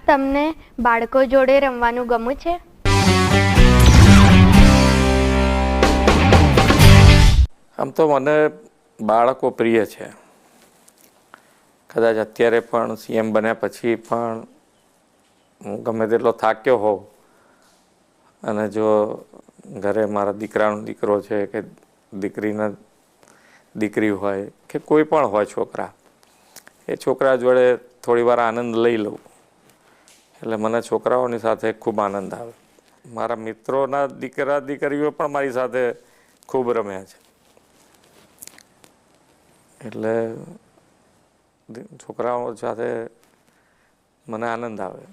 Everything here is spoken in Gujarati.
તમને બાળકો જોડે રમવાનું ગમે છે? આમ તો મને બાળકો પ્રિય છે. કદાચ અત્યારે પણ સીએમ બન્યા પછી પણ હું ગમે તેટલો થાક્યો હોઉં અને જો ઘરે મારા દીકરાનો દીકરો છે કે દીકરીના દીકરી હોય કે કોઈ પણ હોય છોકરા, એ છોકરા જોડે થોડી વાર આનંદ લઈ લઉં એટલે મને છોકરાઓની સાથે ખૂબ આનંદ આવે. મારા મિત્રોના દીકરા દીકરીઓ પણ મારી સાથે ખૂબ રમ્યા છે. એટલે છોકરાઓ સાથે મને આનંદ આવે.